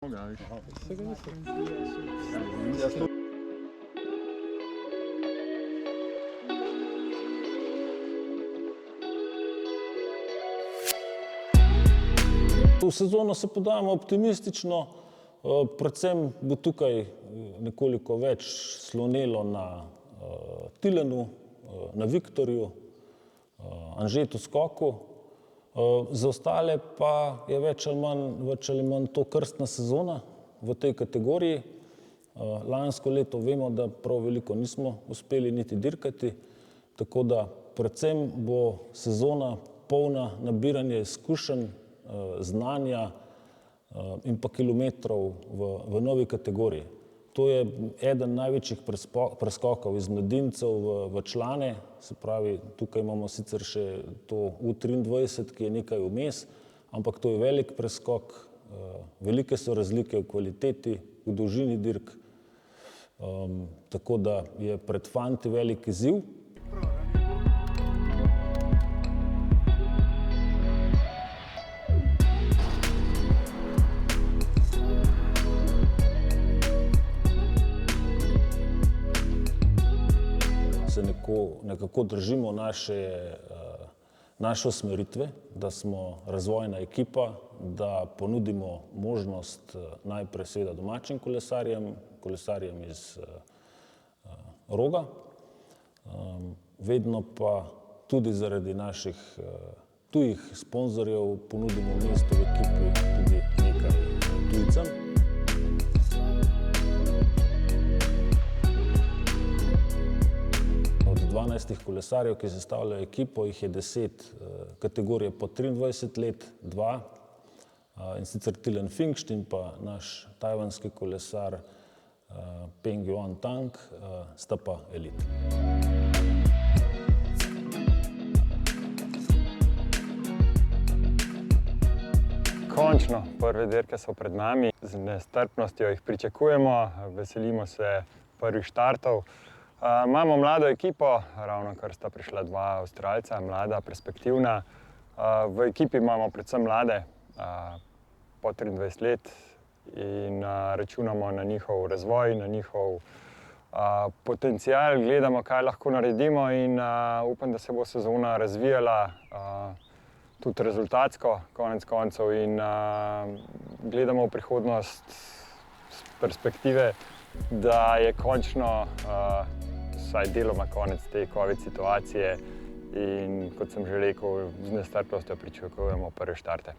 kom jeg ikke. Vsega nisem. V sezono se podajamo optimistično, predvsem bo tukaj nekoliko več slonelo na Tilenu, na Viktorju, Anžetu Skoku. Za ostale pa je več ali manj to krstna sezona v tej kategoriji. Lansko leto vemo, da prav veliko nismo uspeli niti dirkati, tako da predvsem bo sezona polna nabiranja izkušenj, znanja in pa kilometrov v novi kategoriji. To je eden največjih preskokov iz mladincev v člane, se pravi, tukaj imamo sicer še to U23, ki je nekaj vmes, ampak to je velik preskok, velike so razlike v kvaliteti, v dolžini dirk, tako da je pred fanti velik izziv. Se nekako držimo naše usmeritve, da smo razvojna ekipa, da ponudimo možnost najprej seveda domačim kolesarjem iz Roga, vedno pa tudi zaradi naših tujih sponzorjev ponudimo mesto v ekipi tudi nekaj tujcem. Od 12 kolesarjev, ki sestavljajo ekipo, jih je 10 kategorije po 23 let, 2, in sicer Tilen Fingst in pa naš tajvanski kolesar Peng Yuan Tang, sta pa elit. Končno, prve dirke so pred nami, z nestrpnostjo jih pričakujemo, veselimo se prvih štartov. Imamo mlado ekipo, ravnokar sta prišla 2 Avstralca, mlada, perspektivna. V ekipi imamo predvsem mlade, po 23 let in računamo na njihov razvoj, na njihov potencial, gledamo, kaj lahko naredimo in upam, da se bo sezona razvijala tudi rezultatsko, konec koncev, in gledamo v prihodnost z perspektive, da je končno vsaj deloma konec te COVID situacije in, kot sem že rekel, z nestrpnostjo pričakujemo prve štarte.